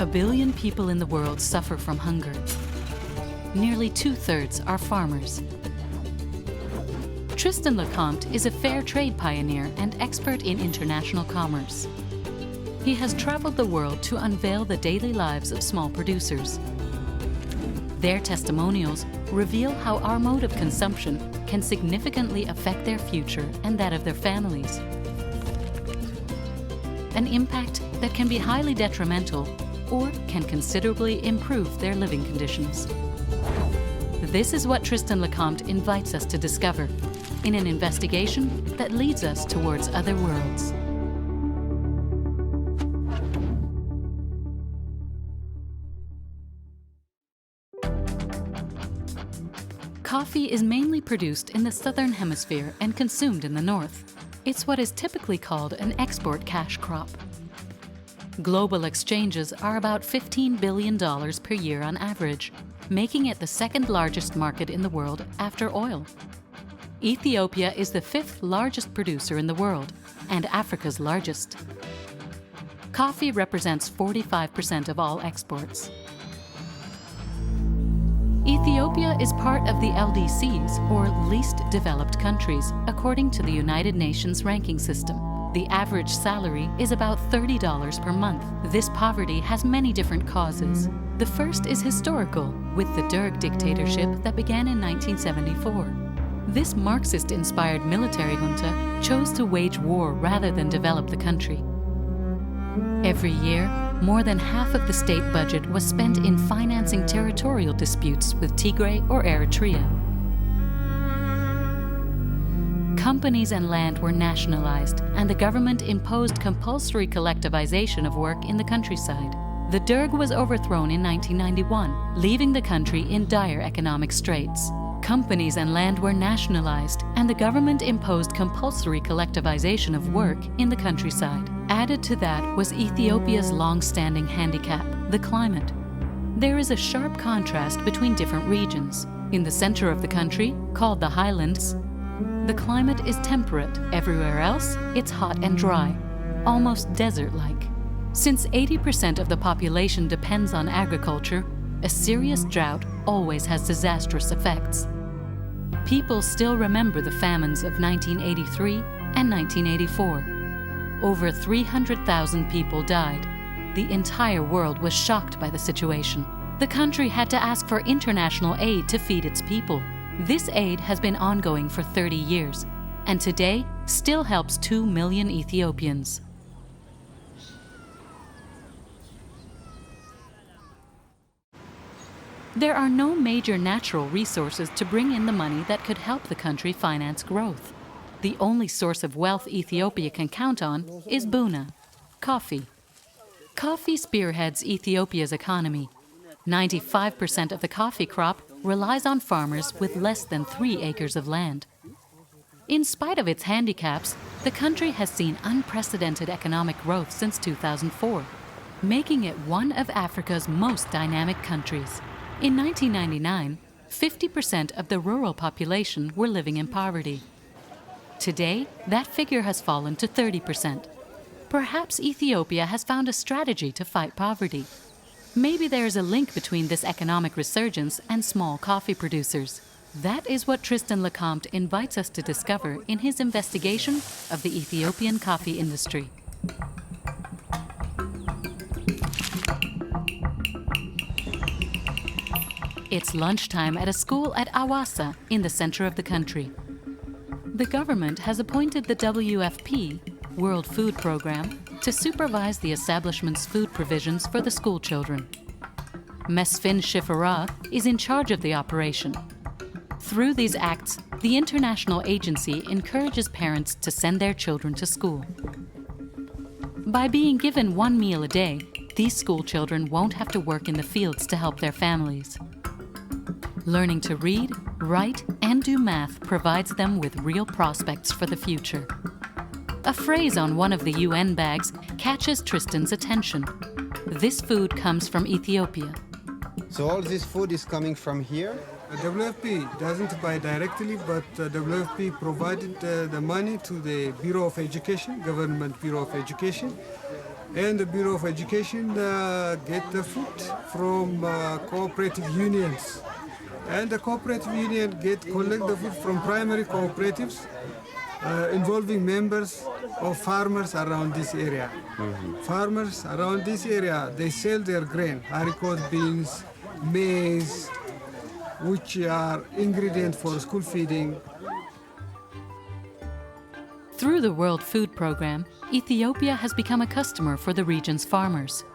1 billion people in the world suffer from hunger. Nearly 2/3 are farmers. Tristan Lecomte is a fair trade pioneer and expert in international commerce. He has traveled the world to unveil the daily lives of small producers. Their testimonials reveal how our mode of consumption can significantly affect their future and that of their families. An impact that can be highly detrimental or can considerably improve their living conditions. This is what Tristan Lecomte invites us to discover in an investigation that leads us towards other worlds. Coffee is mainly produced in the southern hemisphere and consumed in the north. It's what is typically called an export cash crop. Global exchanges are about $15 billion per year on average, making it the second largest market in the world after oil. Ethiopia is the 5th largest producer in the world and Africa's largest. Coffee represents 45% of all exports. Ethiopia is part of the LDCs, or Least Developed Countries, according to the United Nations ranking system. The average salary is about $30 per month. This poverty has many different causes. The first is historical, with the Derg dictatorship that began in 1974. This Marxist-inspired military junta chose to wage war rather than develop the country. Every year, more than half of the state budget was spent in financing territorial disputes with Tigray or Eritrea. Companies and land were nationalized, and the government imposed compulsory collectivization of work in the countryside. The Derg was overthrown in 1991, leaving the country in dire economic straits. Companies and land were nationalized, and the government imposed compulsory collectivization of work in the countryside. Added to that was Ethiopia's long-standing handicap, the climate. There is a sharp contrast between different regions. In the center of the country, called the highlands, the climate is temperate. Everywhere else, it's hot and dry, almost desert-like. Since 80% of the population depends on agriculture, a serious drought always has disastrous effects. People still remember the famines of 1983 and 1984. Over 300,000 people died. The entire world was shocked by the situation. The country had to ask for international aid to feed its people. This aid has been ongoing for 30 years, and today still helps 2 million Ethiopians. There are no major natural resources to bring in the money that could help the country finance growth. The only source of wealth Ethiopia can count on is buna, coffee. Coffee spearheads Ethiopia's economy. 95% of the coffee crop relies on farmers with less than 3 acres of land. In spite of its handicaps, the country has seen unprecedented economic growth since 2004, making it one of Africa's most dynamic countries. In 1999, 50% of the rural population were living in poverty. Today, that figure has fallen to 30%. Perhaps Ethiopia has found a strategy to fight poverty. Maybe there is a link between this economic resurgence and small coffee producers. That is what Tristan Lecomte invites us to discover in his investigation of the Ethiopian coffee industry. It's lunchtime at a school at Awassa in the center of the country. The government has appointed the WFP, World Food Program, to supervise the establishment's food provisions for the school children. Mesfin Shifara is in charge of the operation. Through these acts, the international agency encourages parents to send their children to school. By being given 1 meal a day, these school children won't have to work in the fields to help their families. Learning to read, write, and do math provides them with real prospects for the future. A phrase on one of the UN bags catches Tristan's attention. This food comes from Ethiopia. So all this food is coming from here? WFP doesn't buy directly, but WFP provided the money to the Bureau of Education, Government Bureau of Education, And the Bureau of Education get the food from cooperative unions. And the cooperative union collect the food from primary cooperatives involving members of farmers around this area. Farmers around this area, they sell their grain, haricot beans, maize, which are ingredients for school feeding. Through the World Food Programme, Ethiopia has become a customer for the region's farmers.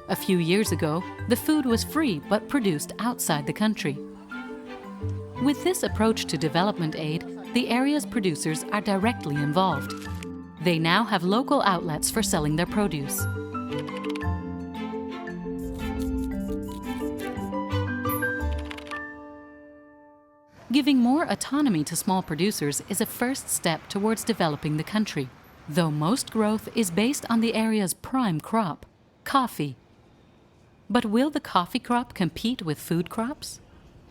A few years ago, the food was free but produced outside the country. With this approach to development aid, the area's producers are directly involved. They now have local outlets for selling their produce. Giving more autonomy to small producers is a first step towards developing the country, though most growth is based on the area's prime crop, coffee. But will the coffee crop compete with food crops?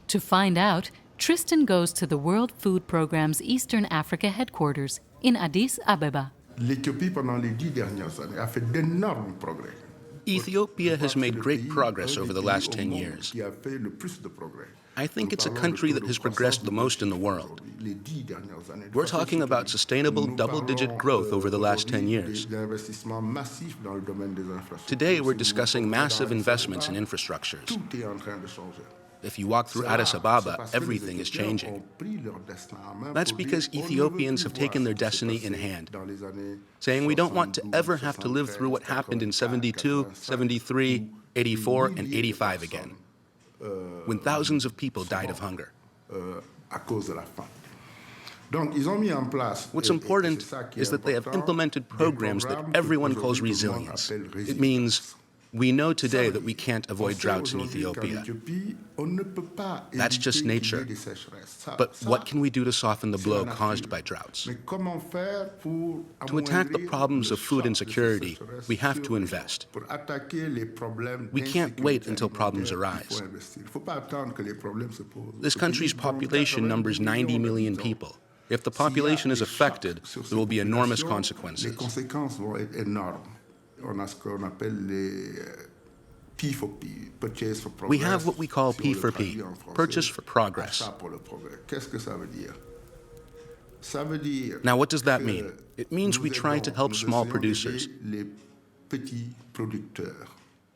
To find out, Tristan goes to the World Food Programme's Eastern Africa headquarters in Addis Ababa. L'Éthiopie, pendant les 10 dernières années, a fait d'énormes progrès. Ethiopia has made great progress over the last 10 years. Qui a fait le plus de progrès. I think it's a country that has progressed the most in the world. We're talking about sustainable double-digit growth over the last 10 years. Today, we're discussing massive investments in infrastructures. If you walk through Addis Ababa, everything is changing. That's because Ethiopians have taken their destiny in hand, saying we don't want to ever have to live through what happened in 72, 73, 84, and 85 again, when thousands of people died of hunger. What's important is that they have implemented programs that everyone calls resilience. It means we know today that we can't avoid droughts in Ethiopia. That's just nature. But what can we do to soften the blow caused by droughts? To attack the problems of food insecurity, we have to invest. We can't wait until problems arise. This country's population numbers 90 million people. If the population is affected, there will be enormous consequences. We have what we call P for P, purchase for progress. Now, what does that mean? It means we try to help small producers,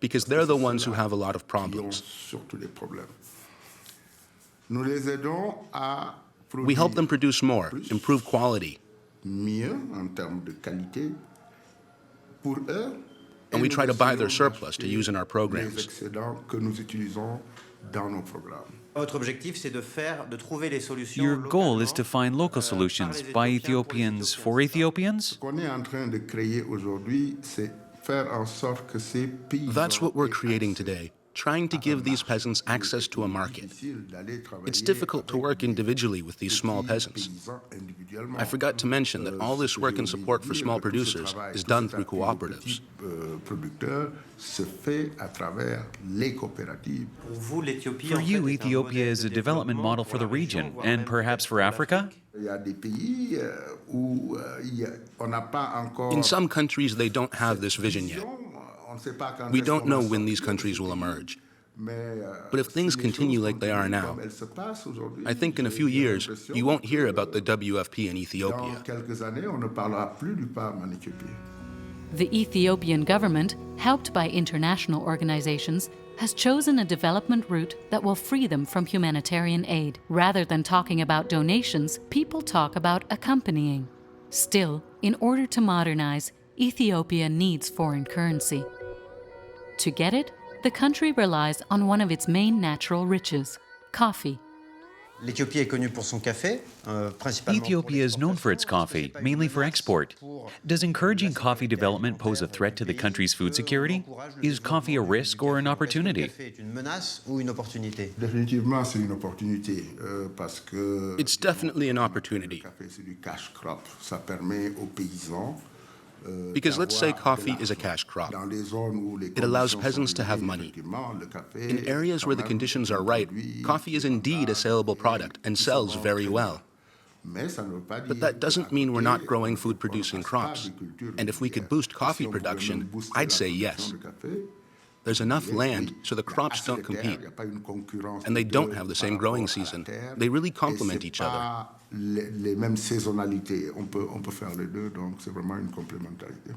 because they're the ones who have a lot of problems. We help them produce more, improve quality, and we try to buy their surplus to use in our programs. Your goal is to find local solutions by Ethiopians for Ethiopians? That's what we're creating today, trying to give these peasants access to a market. It's difficult to work individually with these small peasants. I forgot to mention that all this work and support for small producers is done through cooperatives. For you, Ethiopia is a development model for the region, and perhaps for Africa? In some countries, they don't have this vision yet. We don't know when these countries will emerge. But if things continue like they are now, I think in a few years, you won't hear about the WFP in Ethiopia. The Ethiopian government, helped by international organizations, has chosen a development route that will free them from humanitarian aid. Rather than talking about donations, people talk about accompanying. Still, in order to modernize, Ethiopia needs foreign currency. To get it, the country relies on one of its main natural riches, coffee. Ethiopia is known for its coffee, mainly for export. Does encouraging coffee development pose a threat to the country's food security? Is coffee a risk or an opportunity? It's definitely an opportunity. Because let's say coffee is a cash crop. It allows peasants to have money. In areas where the conditions are right, coffee is indeed a saleable product and sells very well. But that doesn't mean we're not growing food-producing crops. And if we could boost coffee production, I'd say yes. There's enough land so the crops don't compete, and they don't have the same growing season. They really complement each other. Les mêmes saisonnalités. On peut faire les deux, donc c'est vraiment une complémentarité.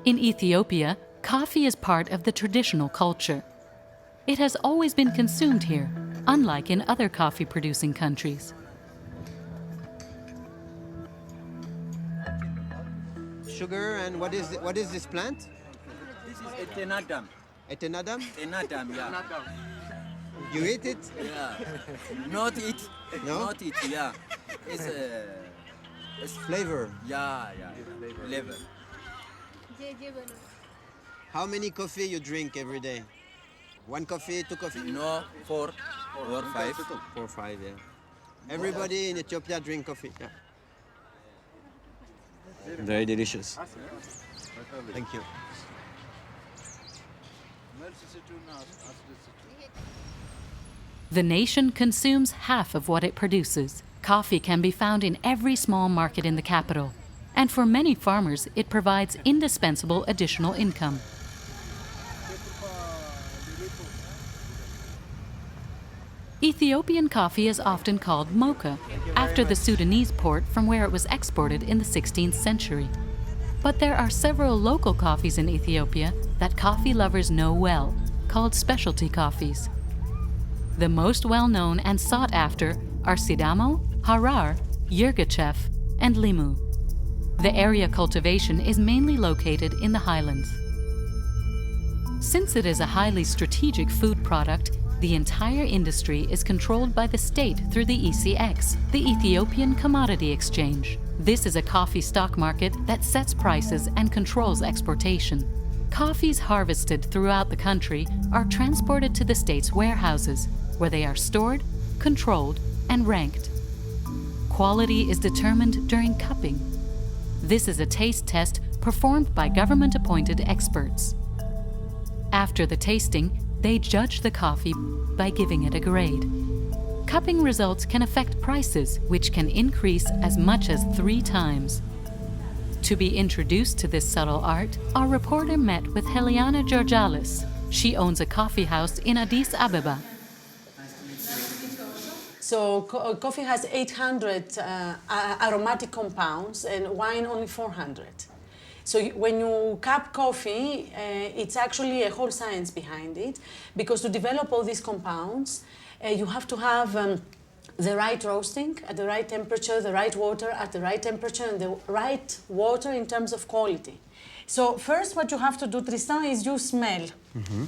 In Ethiopia, coffee is part of the traditional culture. It has always been consumed here, unlike in other coffee-producing countries. Sugar, and what is this plant? This is Etenadam. Etenadam? Etenadam, yeah. You eat it? Yeah. Not eat. No? Not eat, yeah. It's Flavor. yeah, flavor. How many coffee you drink every day? 1 coffee, 2 coffee? No, 4 or 5. 4 or 5, yeah. Everybody in Ethiopia drink coffee. Yeah. Very delicious. Thank you. The nation consumes half of what it produces. Coffee can be found in every small market in the capital, and for many farmers, it provides indispensable additional income. Ethiopian coffee is often called mocha, after the Sudanese port from where it was exported in the 16th century. But there are several local coffees in Ethiopia that coffee lovers know well, called specialty coffees. The most well-known and sought after are Sidamo, Harar, Yirgacheffe, and Limu. The area cultivation is mainly located in the highlands. Since it is a highly strategic food product, the entire industry is controlled by the state through the ECX, the Ethiopian Commodity Exchange. This is a coffee stock market that sets prices and controls exportation. Coffees harvested throughout the country are transported to the state's warehouses, where they are stored, controlled, and ranked. Quality is determined during cupping. This is a taste test performed by government-appointed experts. After the tasting, they judge the coffee by giving it a grade. Cupping results can affect prices, which can increase as much as 3 times. To be introduced to this subtle art, our reporter met with Heliana Georgalis. She owns a coffee house in Addis Ababa. So coffee has 800 aromatic compounds and wine only 400. So when you cup coffee, it's actually a whole science behind it, because to develop all these compounds, you have to have the right roasting at the right temperature, the right water at the right temperature, and the right water in terms of quality. So first what you have to do, Tristan, is you smell. Mm-hmm.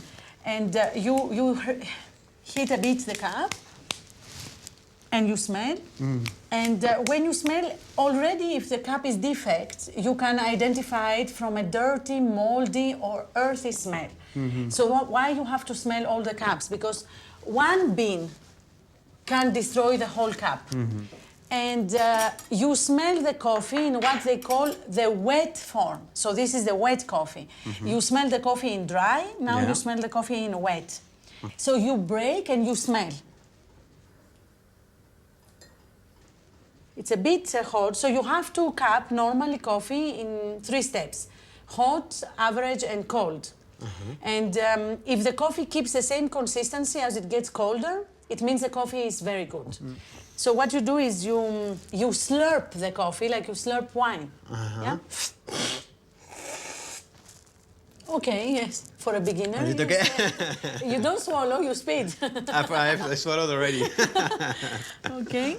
And you heat a bit the cup, and you smell. And when you smell, already if the cup is defect, you can identify it from a dirty, moldy, or earthy smell. Mm-hmm. So why you have to smell all the cups? Because one bean can destroy the whole cup. Mm-hmm. And you smell the coffee in what they call the wet form. So this is the wet coffee. Mm-hmm. You smell the coffee in dry, now you smell the coffee in wet. So you break and you smell. It's a bit hot, so you have to cup normally coffee in 3 steps: hot, average, and cold. Mm-hmm. And if the coffee keeps the same consistency as it gets colder, it means the coffee is very good. Mm-hmm. So what you do is you slurp the coffee like you slurp wine. Uh-huh. Yeah? Okay, yes, for a beginner. Is it okay? Yes. You don't swallow, you spit. I swallowed already. Okay.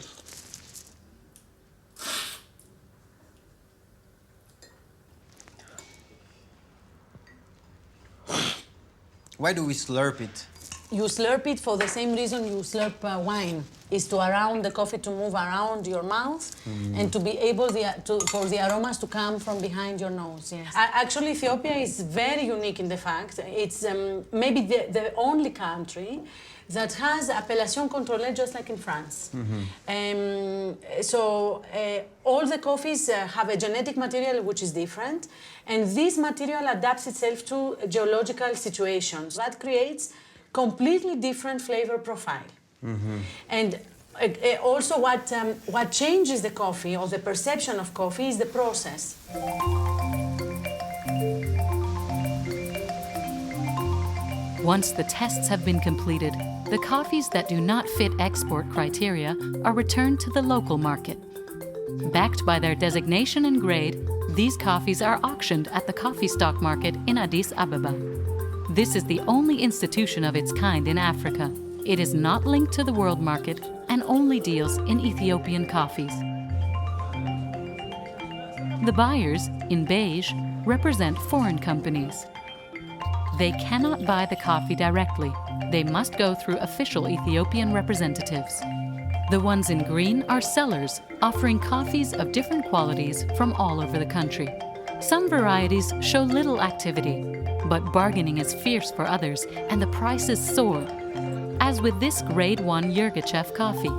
Why do we slurp it? You slurp it for the same reason you slurp wine, is to allow the coffee to move around your mouth and to be able for the aromas to come from behind your nose. Yes. Actually, Ethiopia is very unique in the fact it's maybe the only country that has appellation contrôlée just like in France. Mm-hmm. All the coffees have a genetic material which is different, and this material adapts itself to geological situations. That creates completely different flavor profile. Mm-hmm. And Also, what changes the coffee or the perception of coffee is the process. Once the tests have been completed, the coffees that do not fit export criteria are returned to the local market. Backed by their designation and grade, these coffees are auctioned at the coffee stock market in Addis Ababa. This is the only institution of its kind in Africa. It is not linked to the world market and only deals in Ethiopian coffees. The buyers, in beige, represent foreign companies. They cannot buy the coffee directly. They must go through official Ethiopian representatives. The ones in green are sellers, offering coffees of different qualities from all over the country. Some varieties show little activity, but bargaining is fierce for others and the prices soar, as with this Grade 1 Yirgachev coffee.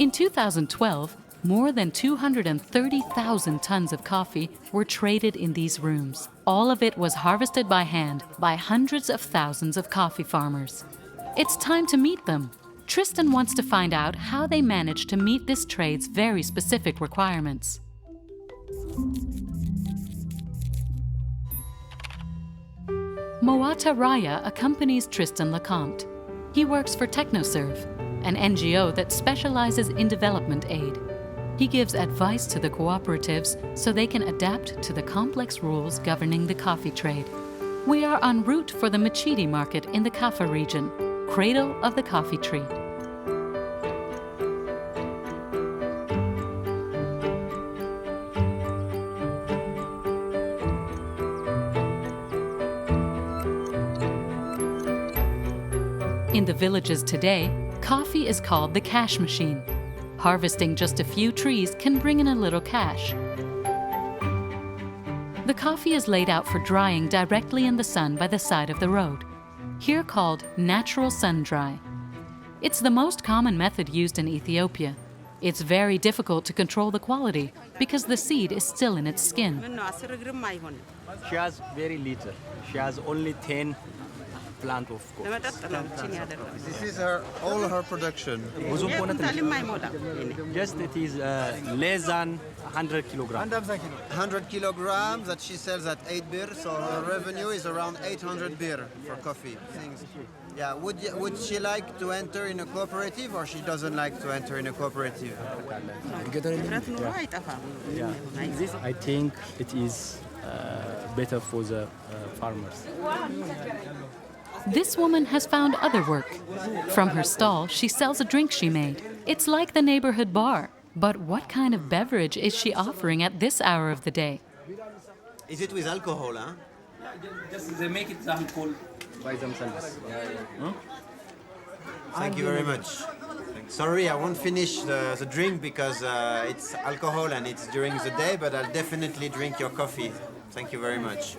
In 2012, more than 230,000 tons of coffee were traded in these rooms. All of it was harvested by hand by hundreds of thousands of coffee farmers. It's time to meet them. Tristan wants to find out how they manage to meet this trade's very specific requirements. Moata Raya accompanies Tristan Lecomte. He works for TechnoServe, an NGO that specializes in development aid. He gives advice to the cooperatives so they can adapt to the complex rules governing the coffee trade. We are en route for the Machidi market in the Kaffa region, cradle of the coffee tree. In the villages today, coffee is called the cash machine. Harvesting just a few trees can bring in a little cash. The coffee is laid out for drying directly in the sun by the side of the road, here called natural sun-dry. It's the most common method used in Ethiopia. It's very difficult to control the quality because the seed is still in its skin. She has very little. She has only 10 plant of coffee. This is all her production. Just it is less than 100 kilograms. 100 kilograms that she sells at 8 birr, so her revenue is around 800 birr for coffee. Things. Yeah, would she like to enter in a cooperative or she doesn't like to enter in a cooperative? Yeah. This, I think it is better for the farmers. This woman has found other work. From her stall, she sells a drink she made. It's like the neighborhood bar. But what kind of beverage is she offering at this hour of the day? Is it with alcohol, huh? Just they make it alcohol by themselves. Thank you very much. Sorry, I won't finish the drink because it's alcohol and it's during the day, but I'll definitely drink your coffee. Thank you very much.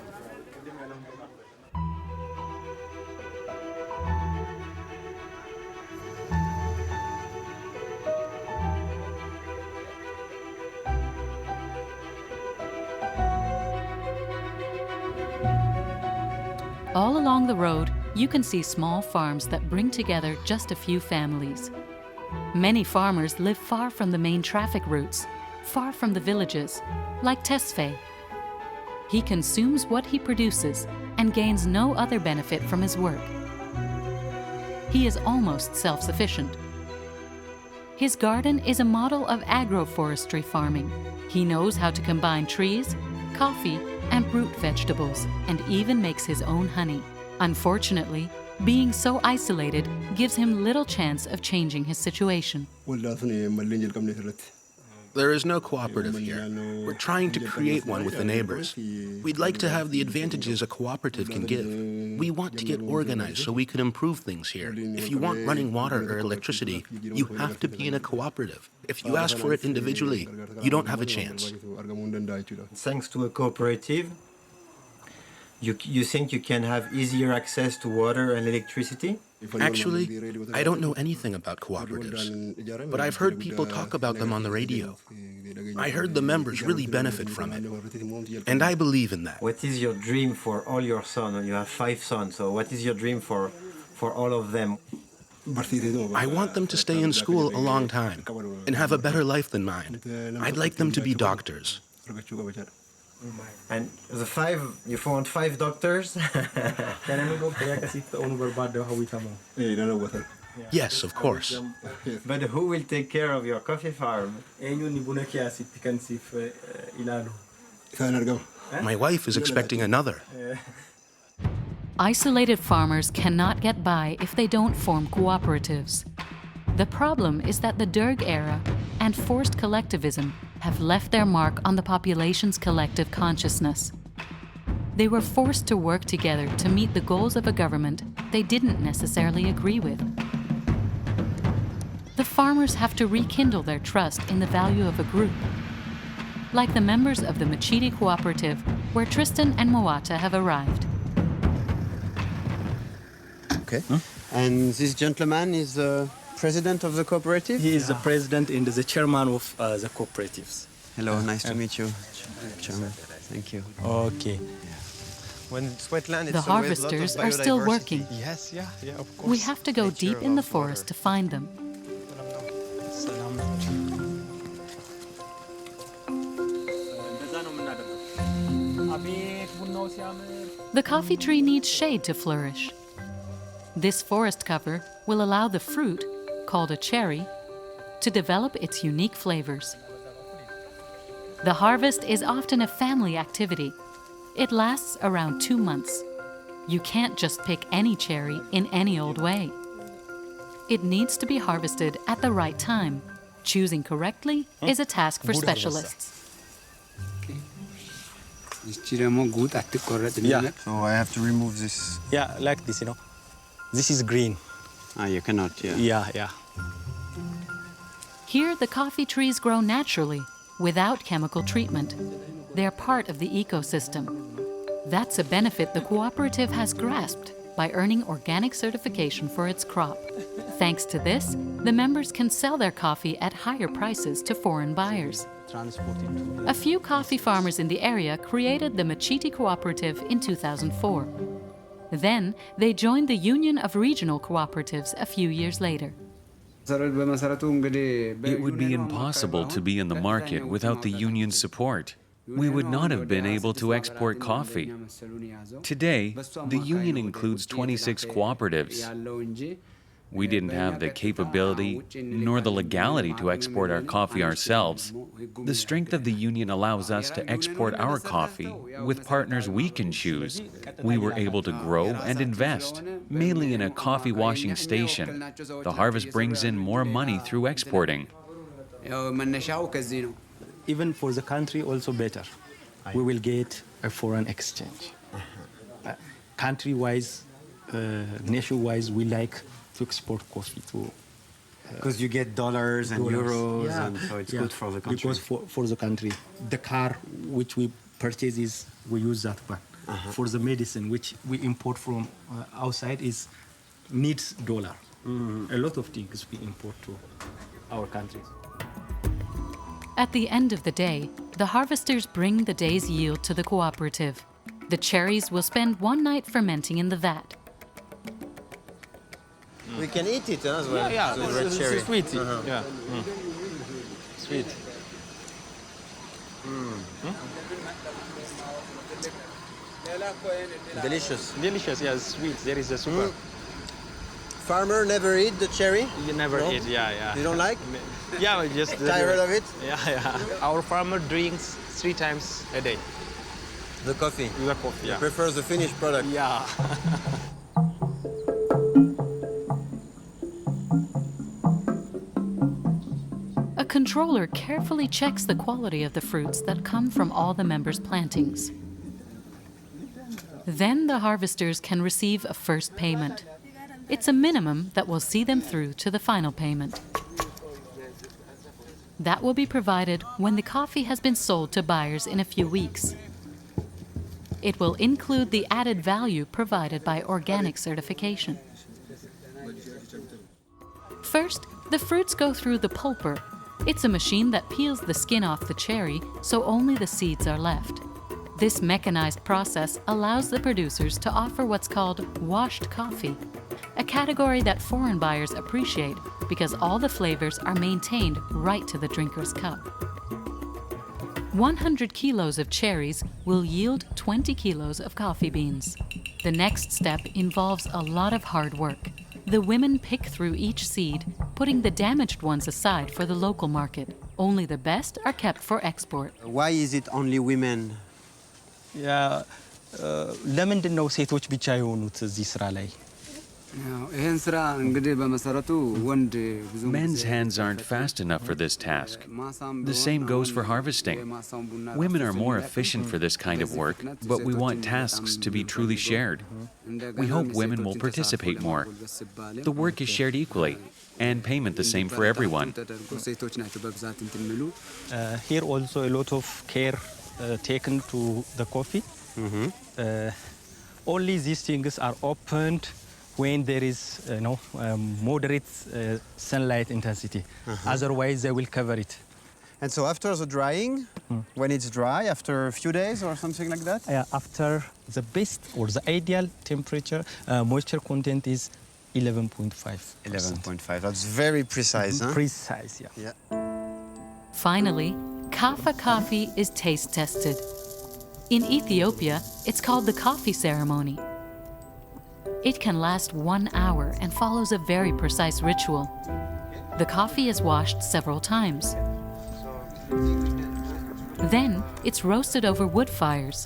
All along the road, you can see small farms that bring together just a few families. Many farmers live far from the main traffic routes, far from the villages, like Tesfaye. He consumes what he produces and gains no other benefit from his work. He is almost self-sufficient. His garden is a model of agroforestry farming. He knows how to combine trees, coffee, and root vegetables, and even makes his own honey. Unfortunately, being so isolated gives him little chance of changing his situation. There is no cooperative here. We're trying to create one with the neighbors. We'd like to have the advantages a cooperative can give. We want to get organized so we can improve things here. If you want running water or electricity, you have to be in a cooperative. If you ask for it individually, you don't have a chance. Thanks to a cooperative, you think you can have easier access to water and electricity? Actually, I don't know anything about cooperatives, but I've heard people talk about them on the radio. I heard the members really benefit from it, and I believe in that. What is your dream for all your sons? You have 5 sons, so what is your dream for all of them? I want them to stay in school a long time and have a better life than mine. I'd like them to be doctors. And you found 5 doctors? Yes, of course. But who will take care of your coffee farm? My wife is expecting another. Isolated farmers cannot get by if they don't form cooperatives. The problem is that the Derg era and forced collectivism have left their mark on the population's collective consciousness. They were forced to work together to meet the goals of a government they didn't necessarily agree with. The farmers have to rekindle their trust in the value of a group, like the members of the Machidi cooperative, where Tristan and Moata have arrived. Okay. And this gentleman is the president of the cooperative? He is the president and the chairman of the cooperatives. Hello, nice to meet you, Chairman. Thank you. Okay. When it's wetland, The harvesters are still working. Yes, yeah, of course. We have to go deep in the forest to find them. The coffee tree needs shade to flourish. This forest cover will allow the fruit, called a cherry, to develop its unique flavors. The harvest is often a family activity. It lasts around 2 months. You can't just pick any cherry in any old way. It needs to be harvested at the right time. Choosing correctly is a task for specialists. Yeah. So I have to remove this. Yeah, like this, This is green. You cannot, Yeah. Here, the coffee trees grow naturally, without chemical treatment. They're part of the ecosystem. That's a benefit the cooperative has grasped by earning organic certification for its crop. Thanks to this, the members can sell their coffee at higher prices to foreign buyers. A few coffee farmers in the area created the Machiti Cooperative in 2004. Then, they joined the Union of Regional Cooperatives a few years later. It would be impossible to be in the market without the union's support. We would not have been able to export coffee. Today, the union includes 26 cooperatives. We didn't have the capability nor the legality to export our coffee ourselves. The strength of the union allows us to export our coffee with partners we can choose. We were able to grow and invest, mainly in a coffee washing station. The harvest brings in more money through exporting. Even for the country, also better. We will get a foreign exchange. Country-wise, nation-wise, we like to export coffee to. Because you get dollars and euros, and so it's good for the country. Because for the country, the car which we purchase we use that one. For the medicine which we import from outside needs dollar. A lot of things we import to our country. At the end of the day, the harvesters bring the day's yield to the cooperative. The cherries will spend one night fermenting in the vat. We can eat it as well. Yeah, the red cherry. It's sweet. Yeah. Sweet. Delicious. Delicious, yes, sweet. There is a super. Farmer never eat the cherry? You never eat, yeah. You don't like? Yeah, we just Tired of it? Yeah. Our farmer drinks 3 times a day. The coffee? The coffee, yeah. Prefers the finished product? Yeah. A controller carefully checks the quality of the fruits that come from all the members' plantings. Then the harvesters can receive a first payment. It's a minimum that will see them through to the final payment. That will be provided when the coffee has been sold to buyers in a few weeks. It will include the added value provided by organic certification. First, the fruits go through the pulper. It's a machine that peels the skin off the cherry, so only the seeds are left. This mechanized process allows the producers to offer what's called washed coffee, a category that foreign buyers appreciate because all the flavors are maintained right to the drinker's cup. 100 kilos of cherries will yield 20 kilos of coffee beans. The next step involves a lot of hard work. The women pick through each seed, putting the damaged ones aside for the local market. Only the best are kept for export. Why is it only women? ለምንድን ነው ሴቶች ብቻ የሆኑት እዚህ ስራ ላይ? Men's hands aren't fast enough for this task. The same goes for harvesting. Women are more efficient for this kind of work, but we want tasks to be truly shared. We hope women will participate more. The work is shared equally, and payment the same for everyone. Here also a lot of care taken to the coffee. Only these things are opened when there is moderate sunlight intensity. Otherwise, they will cover it. And so after the drying, when it's dry, after a few days or something like that? After the best or the ideal temperature, moisture content is 11.5. 11.5, that's very precise, huh? Precise, yeah. Finally, Kaffa coffee is taste tested. In Ethiopia, it's called the coffee ceremony. It can last 1 hour and follows a very precise ritual. The coffee is washed several times. Then it's roasted over wood fires.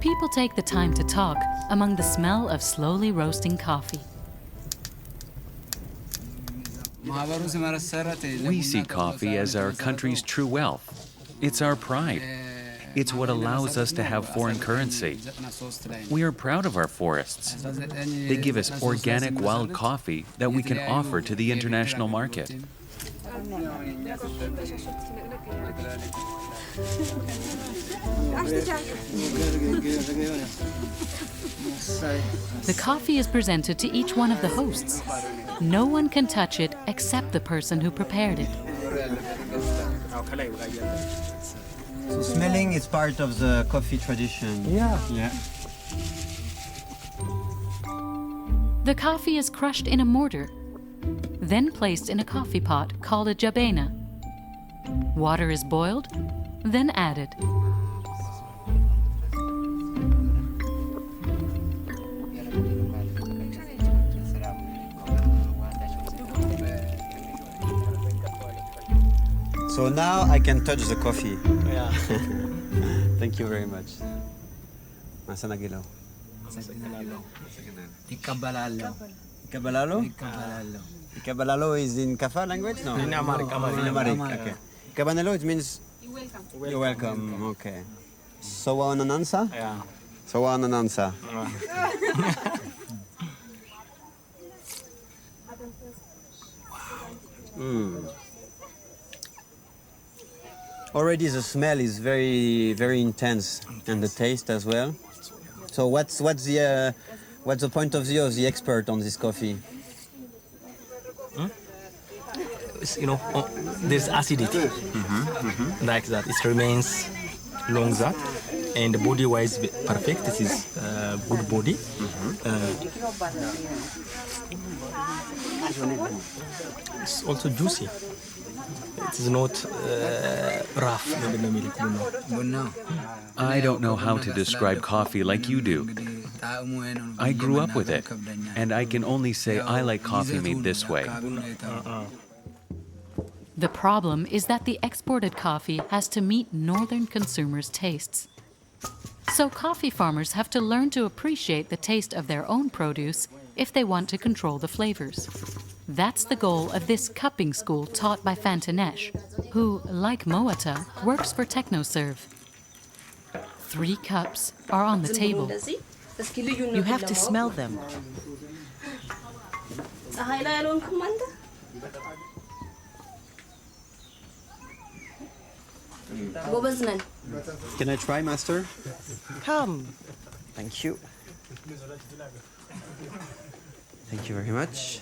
People take the time to talk among the smell of slowly roasting coffee. We see coffee as our country's true wealth. It's our pride. It's what allows us to have foreign currency. We are proud of our forests. They give us organic wild coffee that we can offer to the international market. The coffee is presented to each one of the hosts. No one can touch it except the person who prepared it. So smelling is part of the coffee tradition. Yeah. The coffee is crushed in a mortar, then placed in a coffee pot called a jabena. Water is boiled, then added. So now I can touch the coffee. Yeah. Thank you very much. Masanagilo. Ikabalalo. Ikabalalo? Ikabalalo is in Kafa language? No. In Amharic. In Amharic, okay. Ikabanalo, it means you're welcome. Okay. Sowa onanansa? Yeah. Sowa onanansa. Already the smell is very, very intense, and the taste as well. So what's the point of view of the expert on this coffee? There's acidity, like that. It remains long that, and body-wise perfect. This is good body. It's also juicy. It is not rough. I don't know how to describe coffee like you do. I grew up with it, and I can only say I like coffee made this way. The problem is that the exported coffee has to meet northern consumers' tastes. So coffee farmers have to learn to appreciate the taste of their own produce if they want to control the flavors. That's the goal of this cupping school taught by Fantanesh, who, like Moata, works for TechnoServe. 3 cups are on the table. You have to smell them. Can I try, master? Come. Thank you. Thank you very much.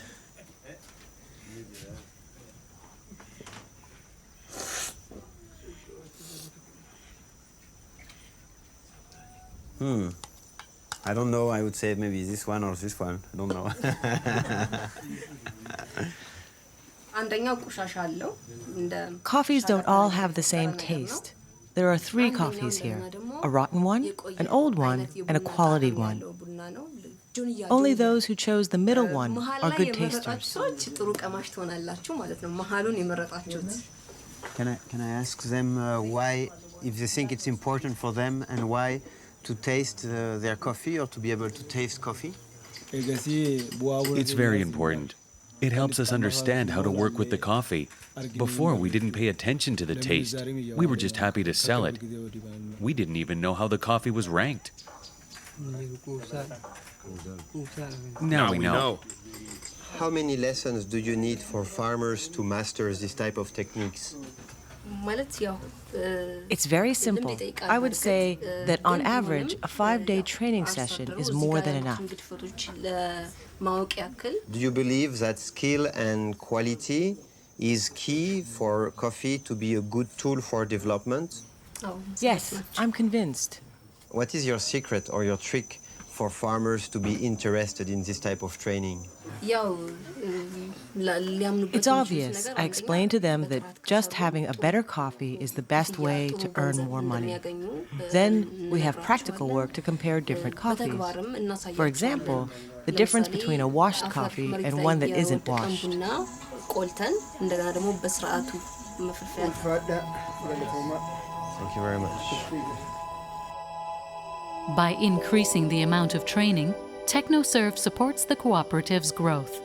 I don't know. I would say maybe this one or this one. I don't know. Coffees don't all have the same taste. There are 3 coffees here, a rotten one, an old one, and a quality one. Only those who chose the middle one are good tasters. Can I ask them why, if they think it's important for them, and why to taste their coffee or to be able to taste coffee? It's very important. It helps us understand how to work with the coffee. Before, we didn't pay attention to the taste. We were just happy to sell it. We didn't even know how the coffee was ranked. Now we know. How many lessons do you need for farmers to master this type of techniques? It's very simple. I would say that on average, a 5-day training session is more than enough. Do you believe that skill and quality is key for coffee to be a good tool for development? Yes, I'm convinced. What is your secret or your trick for farmers to be interested in this type of training? It's obvious. I explained to them that just having a better coffee is the best way to earn more money. Then we have practical work to compare different coffees. For example, the difference between a washed coffee and one that isn't washed. Thank you very much. By increasing the amount of training, TechnoServe supports the cooperative's growth.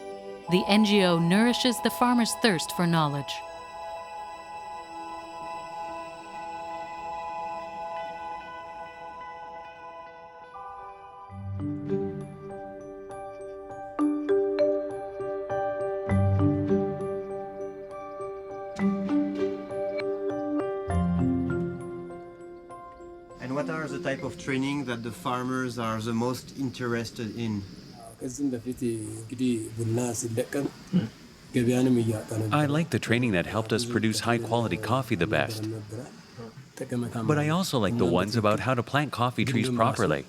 The NGO nourishes the farmers' thirst for knowledge. And what are the type of training that the farmers are the most interested in? I like the training that helped us produce high-quality coffee the best. But I also like the ones about how to plant coffee trees properly.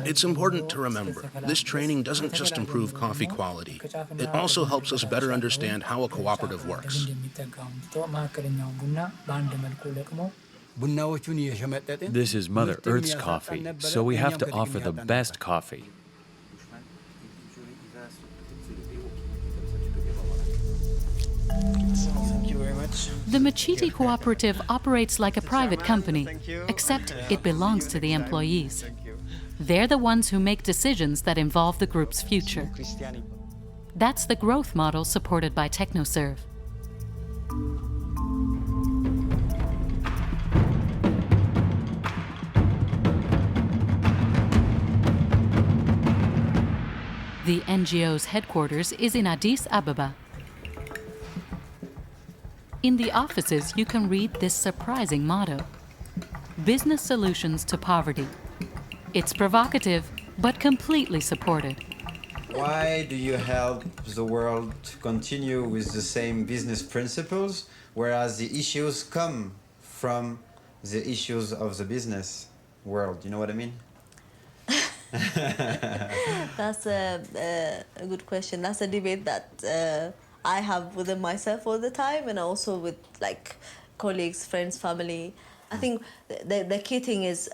It's important to remember, this training doesn't just improve coffee quality. It also helps us better understand how a cooperative works. This is Mother Earth's coffee, so we have to offer the best coffee. Thank you very much. The Machiti Cooperative operates like a private company, except it belongs to the employees. They're the ones who make decisions that involve the group's future. That's the growth model supported by TechnoServe. The NGO's headquarters is in Addis Ababa. In the offices, you can read this surprising motto: Business Solutions to Poverty. It's provocative, but completely supported. Why do you help the world to continue with the same business principles, whereas the issues come from the issues of the business world? You know what I mean? That's a good question. That's a debate that I have within myself all the time, and also with like colleagues, friends, family. I think the key thing is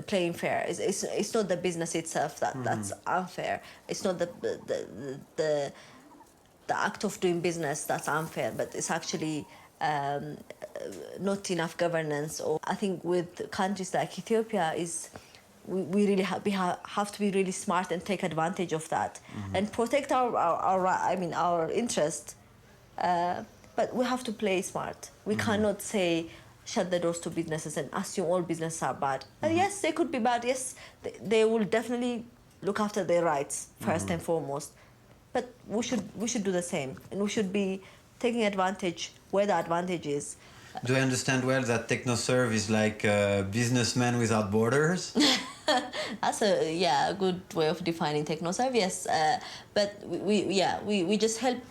playing fair. It's not the business itself that's unfair. It's not the act of doing business that's unfair, but it's actually not enough governance. Or I think with countries like Ethiopia we really have to be really smart and take advantage of that and protect our interest. But we have to play smart. We cannot say shut the doors to businesses and assume all businesses are bad. Yes, they could be bad. Yes, they will definitely look after their rights first and foremost. But we should do the same, and we should be taking advantage where the advantage is. Do I understand well that TechnoServe is like businessmen without borders? That's a good way of defining TechnoServe. Yes, but we just help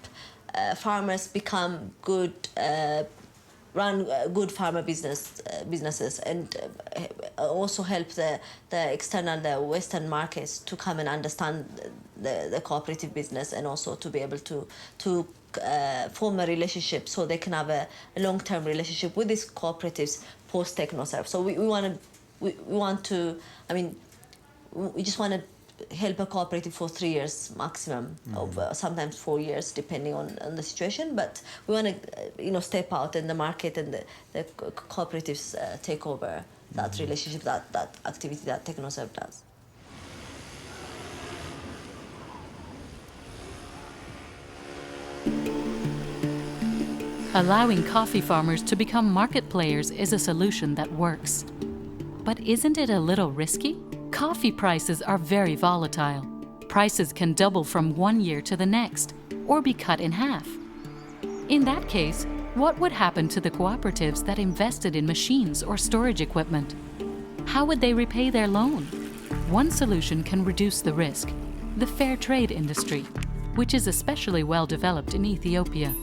farmers become good, run good farmer businesses, and also help the external, the Western markets to come and understand the cooperative business, and also to be able to form a relationship so they can have a long-term relationship with these cooperatives post-TechnoServe. So we want to, I mean, we just want to help a cooperative for 3 years maximum, of sometimes 4 years, depending on the situation. But we want to, step out in the market, and the cooperatives take over that relationship, that activity that TechnoServe does. Allowing coffee farmers to become market players is a solution that works. But isn't it a little risky? Coffee prices are very volatile. Prices can double from one year to the next, or be cut in half. In that case, what would happen to the cooperatives that invested in machines or storage equipment? How would they repay their loan? One solution can reduce the risk: the fair trade industry, which is especially well developed in Ethiopia.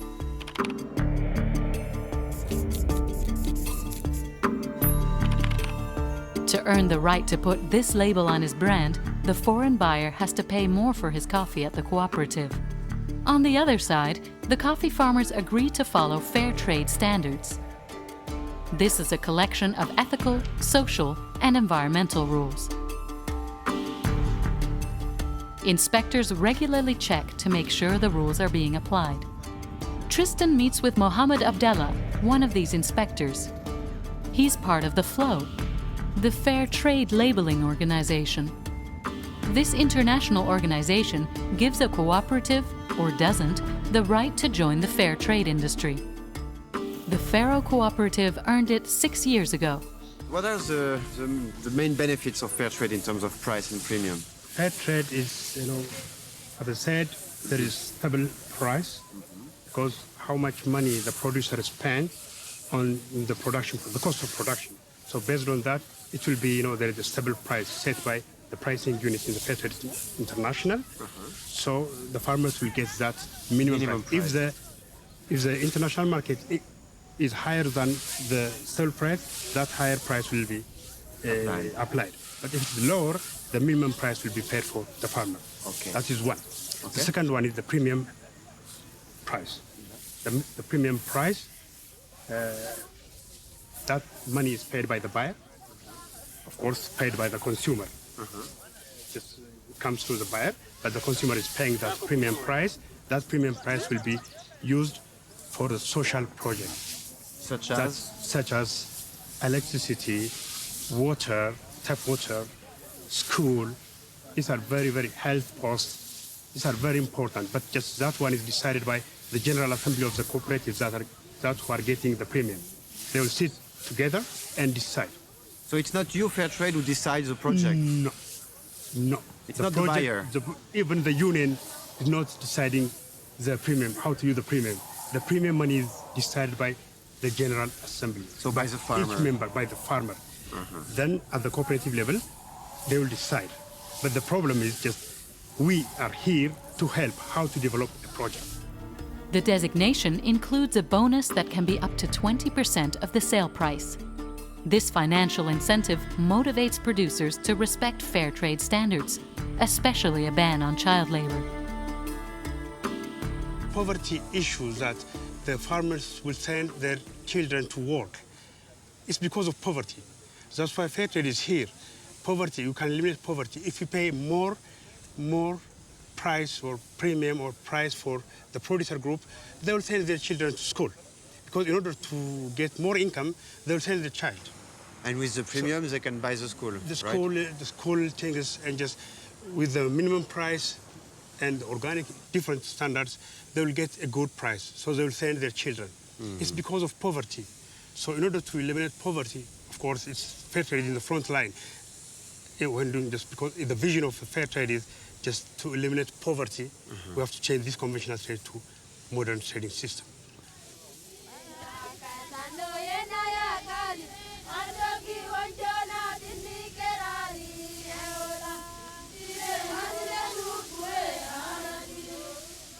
To earn the right to put this label on his brand, the foreign buyer has to pay more for his coffee at the cooperative. On the other side, the coffee farmers agree to follow fair trade standards. This is a collection of ethical, social, and environmental rules. Inspectors regularly check to make sure the rules are being applied. Tristan meets with Mohammed Abdallah, one of these inspectors. He's part of the FLOW, the Fair Trade Labeling Organization. This international organization gives a cooperative, or doesn't, the right to join the fair trade industry. The Faro Cooperative earned it 6 years ago. What are the main benefits of fair trade in terms of price and premium? Fair trade is, as I said, there is stable price, because how much money the producer spends on the production, the cost of production. So based on that, it will be, there is a stable price set by the pricing unit in the Fair Trade International. So the farmers will get that minimum price. If the international market is higher than the stable price, that higher price will be applied. But if it's lower, the minimum price will be paid for the farmer. Okay. That is one. Okay. The second one is the premium price. The premium price, that money is paid by the buyer, of course paid by the consumer. Just comes to the buyer, but the consumer is paying that premium price. That premium price will be used for the social projects. Such as electricity, water, tap water, school. These are very, very health costs. These are very important, but just that one is decided by the General Assembly of the cooperatives that who are getting the premium. They will sit together and decide. So it's not you, Fair Trade, who decides the project? No. It's not the buyer? Even the union is not deciding the premium, how to use the premium. The premium money is decided by the General Assembly. So by the farmer? Each member, by the farmer. Then at the cooperative level, they will decide. But the problem is just, we are here to help how to develop a project. The designation includes a bonus that can be up to 20% of the sale price. This financial incentive motivates producers to respect fair trade standards, especially a ban on child labor. Poverty issues that the farmers will send their children to work. It's because of poverty. That's why fair trade is here. Poverty, you can eliminate poverty. If you pay more price or premium or price for the producer group, they will send their children to school. Because in order to get more income, they will send the child. And with the premiums, they can buy the school, the school things, and just with the minimum price and organic different standards, they will get a good price. So they will send their children. It's because of poverty. So in order to eliminate poverty, of course, it's fair trade in the front line. When doing this, because the vision of fair trade is just to eliminate poverty, we have to change this conventional trade to modern trading system.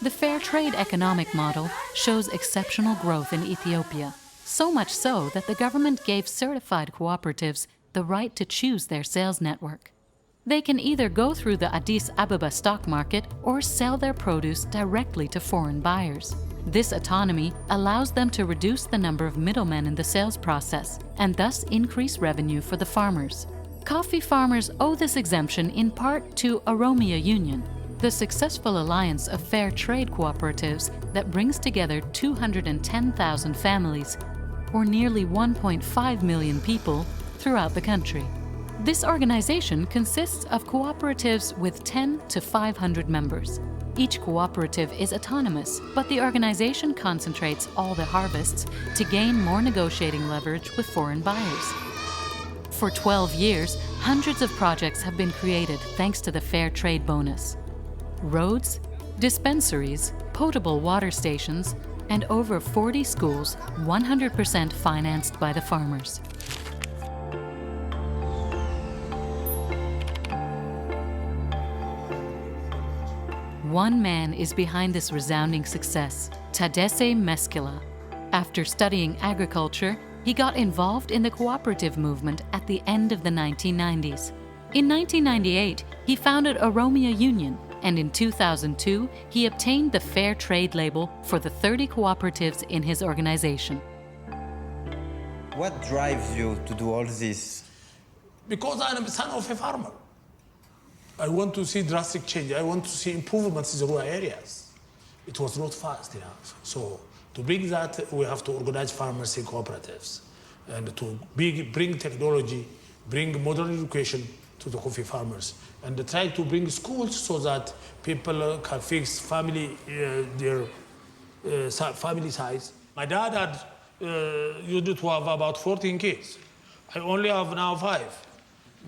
The fair trade economic model shows exceptional growth in Ethiopia, so much so that the government gave certified cooperatives the right to choose their sales network. They can either go through the Addis Ababa stock market or sell their produce directly to foreign buyers. This autonomy allows them to reduce the number of middlemen in the sales process and thus increase revenue for the farmers. Coffee farmers owe this exemption in part to Oromia Union, the successful alliance of fair trade cooperatives that brings together 210,000 families, or nearly 1.5 million people, throughout the country. This organization consists of cooperatives with 10 to 500 members. Each cooperative is autonomous, but the organization concentrates all the harvests to gain more negotiating leverage with foreign buyers. For 12 years, hundreds of projects have been created thanks to the fair trade bonus. Roads, dispensaries, potable water stations, and over 40 schools, 100% financed by the farmers. One man is behind this resounding success, Tadesse Meskila. After studying agriculture, he got involved in the cooperative movement at the end of the 1990s. In 1998, he founded Oromia Union, and in 2002, he obtained the Fair Trade label for the 30 cooperatives in his organization. What drives you to do all this? Because I'm a son of a farmer. I want to see drastic change. I want to see improvements in the rural areas. It was not fast enough. So to bring that, we have to organize farmers in cooperatives and to bring technology, bring modern education to the coffee farmers, and try to bring schools so that people can fix their family size. My dad had used to have about 14 kids. I only have now 5.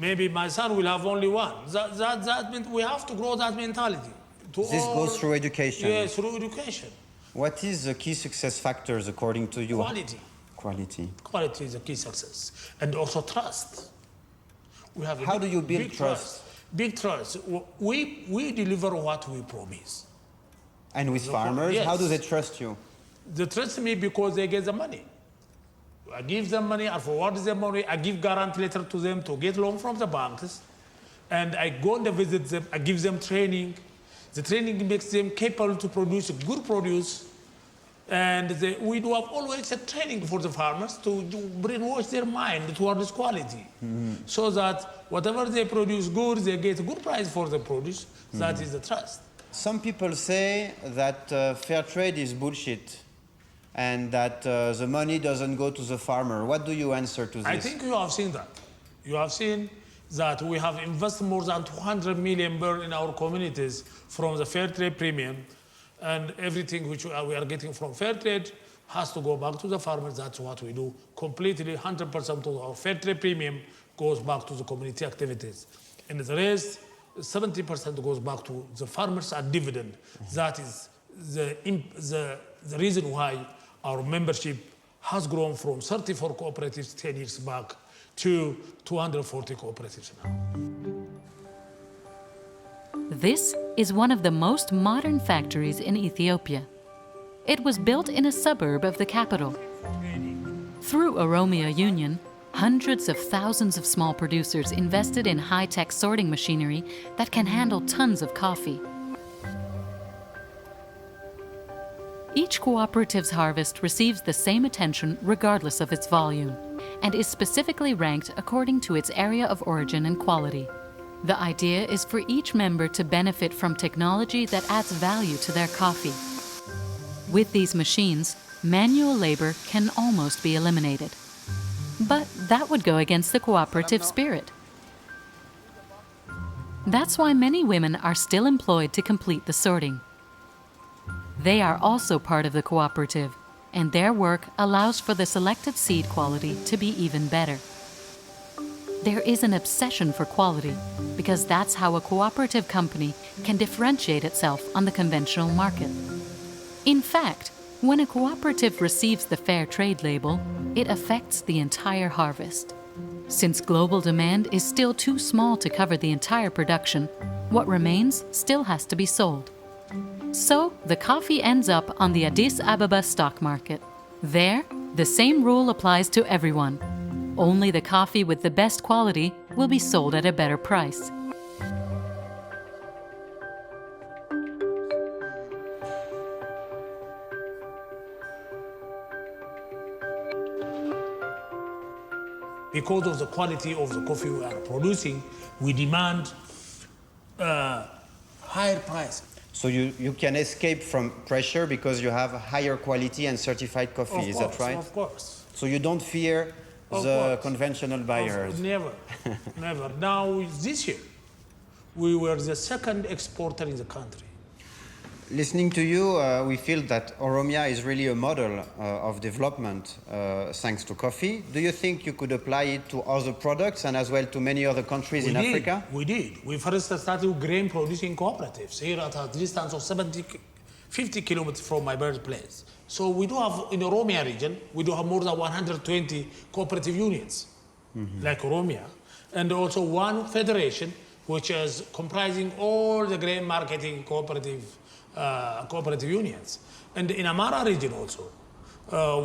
Maybe my son will have only 1. That means we have to grow that mentality. This goes through education? Yes, through education. What is the key success factors according to you? Quality. Quality. Quality is the key success. And also trust. We have How do you build big trust? Big trust. We deliver what we promise. And with farmers, yes. How do they trust you? They trust me because they get the money. I give them money, I forward them money, I give guarantee letter to them to get loan from the banks, and I go and visit them, I give them training. The training makes them capable to produce good produce, and we do have always a training for the farmers to brainwash their mind towards quality, so that whatever they produce good, they get a good price for the produce. That is the trust. Some people say that fair trade is bullshit, and that the money doesn't go to the farmer. What do you answer to this? I think you have seen that. You have seen that we have invested more than 200 million birr in our communities from the fair trade premium, and everything which we are getting from fair trade has to go back to the farmers. That's what we do. Completely 100% of our fair trade premium goes back to the community activities. And the rest, 70% goes back to the farmers and dividend. That is the reason why our membership has grown from 34 cooperatives 10 years back to 240 cooperatives now. This is one of the most modern factories in Ethiopia. It was built in a suburb of the capital. Through Oromia Union, hundreds of thousands of small producers invested in high-tech sorting machinery that can handle tons of coffee. Each cooperative's harvest receives the same attention regardless of its volume, and is specifically ranked according to its area of origin and quality. The idea is for each member to benefit from technology that adds value to their coffee. With these machines, manual labor can almost be eliminated. But that would go against the cooperative spirit. That's why many women are still employed to complete the sorting. They are also part of the cooperative, and their work allows for the selected seed quality to be even better. There is an obsession for quality, because that's how a cooperative company can differentiate itself on the conventional market. In fact, when a cooperative receives the Fair Trade label, it affects the entire harvest. Since global demand is still too small to cover the entire production, what remains still has to be sold. So the coffee ends up on the Addis Ababa stock market. There, the same rule applies to everyone. Only the coffee with the best quality will be sold at a better price. Because of the quality of the coffee we are producing, we demand higher price. So you can escape from pressure because you have higher quality and certified coffee, is that right? Of course. So you don't fear the conventional buyers? Never, never. Now, this year, we were the second exporter in the country. Listening to you, we feel that Oromia is really a model of development thanks to coffee. Do you think you could apply it to other products and as well to many other countries in Africa? We did. We first started with grain producing cooperatives here at a distance of 50 kilometers from my birthplace. So we do have, in the Oromia region, we do have more than 120 cooperative unions, like Oromia, and also one federation, which is comprising all the grain marketing cooperative unions. And in Amara region also,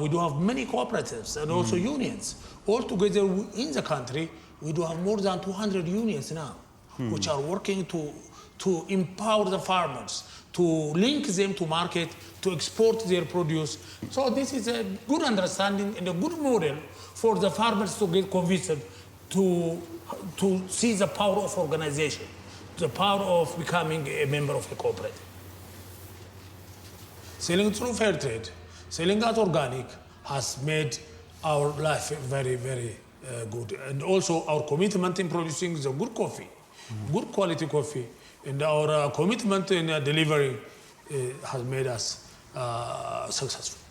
we do have many cooperatives and also unions. Altogether in the country, we do have more than 200 unions now, which are working to empower the farmers, to link them to market, to export their produce. So this is a good understanding and a good model for the farmers to get convinced to see the power of organization, the power of becoming a member of a cooperative. Selling through fair trade, selling as organic has made our life very, very good. And also our commitment in producing the good coffee, good quality coffee, and our commitment in delivering has made us successful.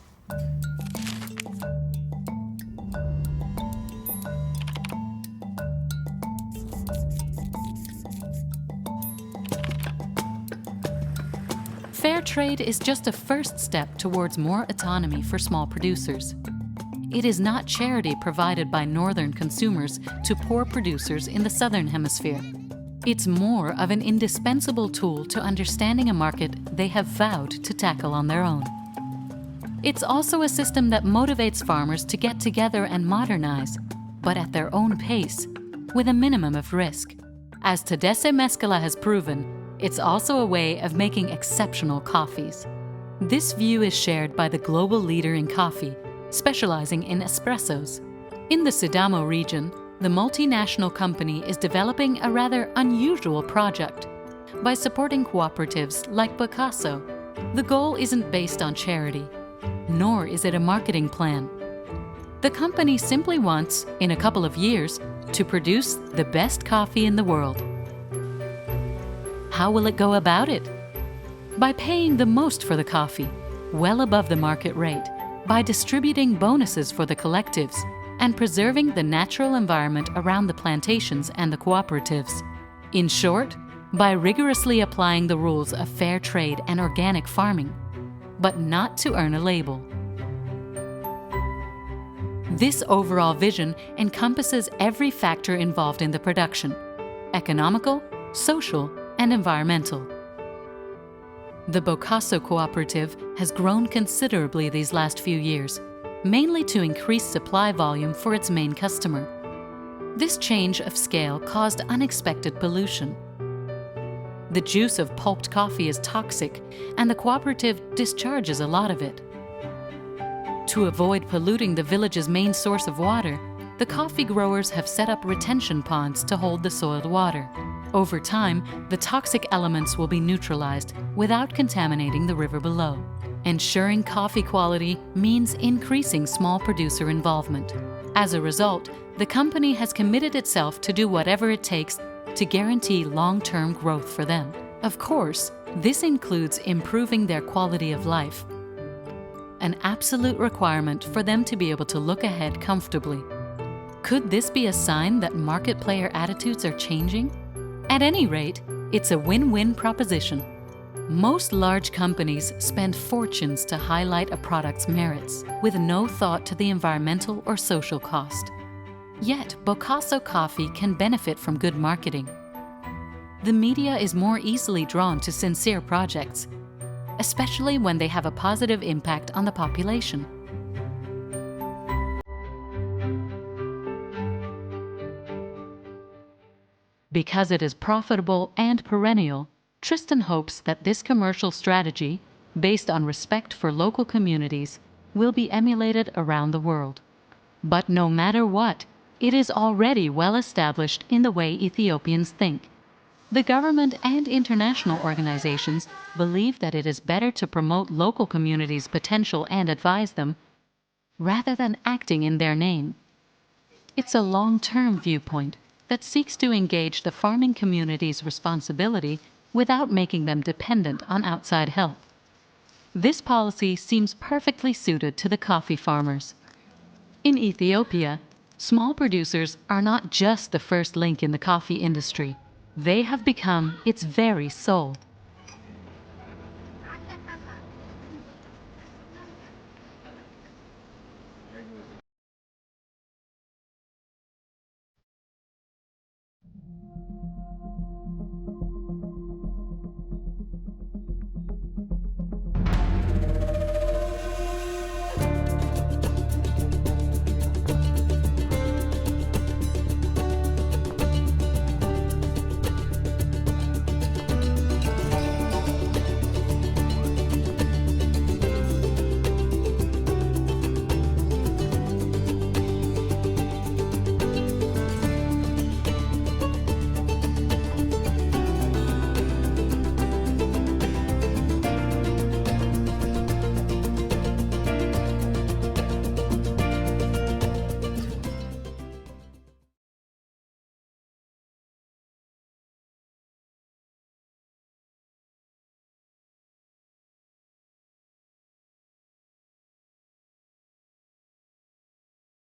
Fair trade is just a first step towards more autonomy for small producers. It is not charity provided by northern consumers to poor producers in the southern hemisphere. It's more of an indispensable tool to understanding a market they have vowed to tackle on their own. It's also a system that motivates farmers to get together and modernize, but at their own pace, with a minimum of risk. As Tadesse Meskala has proven, it's also a way of making exceptional coffees. This view is shared by the global leader in coffee, specializing in espressos. In the Sidamo region, the multinational company is developing a rather unusual project. By supporting cooperatives like Bokaso, the goal isn't based on charity, nor is it a marketing plan. The company simply wants, in a couple of years, to produce the best coffee in the world. How will it go about it? By paying the most for the coffee, well above the market rate, by distributing bonuses for the collectives, and preserving the natural environment around the plantations and the cooperatives. In short, by rigorously applying the rules of fair trade and organic farming, but not to earn a label. This overall vision encompasses every factor involved in the production: economical, social, and environmental. The Bokaso cooperative has grown considerably these last few years, mainly to increase supply volume for its main customer. This change of scale caused unexpected pollution. The juice of pulped coffee is toxic, and the cooperative discharges a lot of it. To avoid polluting the village's main source of water, the coffee growers have set up retention ponds to hold the soiled water. Over time, the toxic elements will be neutralized without contaminating the river below. Ensuring coffee quality means increasing small producer involvement. As a result, the company has committed itself to do whatever it takes to guarantee long-term growth for them. Of course, this includes improving their quality of life, an absolute requirement for them to be able to look ahead comfortably. Could this be a sign that market player attitudes are changing? At any rate, it's a win-win proposition. Most large companies spend fortunes to highlight a product's merits, with no thought to the environmental or social cost. Yet, Bokaso coffee can benefit from good marketing. The media is more easily drawn to sincere projects. especially when they have a positive impact on the population. Because it is profitable and perennial, Tristan hopes that this commercial strategy, based on respect for local communities, will be emulated around the world. But no matter what, it is already well established in the way Ethiopians think. The government and international organizations believe that it is better to promote local communities' potential and advise them, rather than acting in their name. It's a long-term viewpoint that seeks to engage the farming community's responsibility without making them dependent on outside help. This policy seems perfectly suited to the coffee farmers. In Ethiopia, small producers are not just the first link in the coffee industry. They have become its very soul.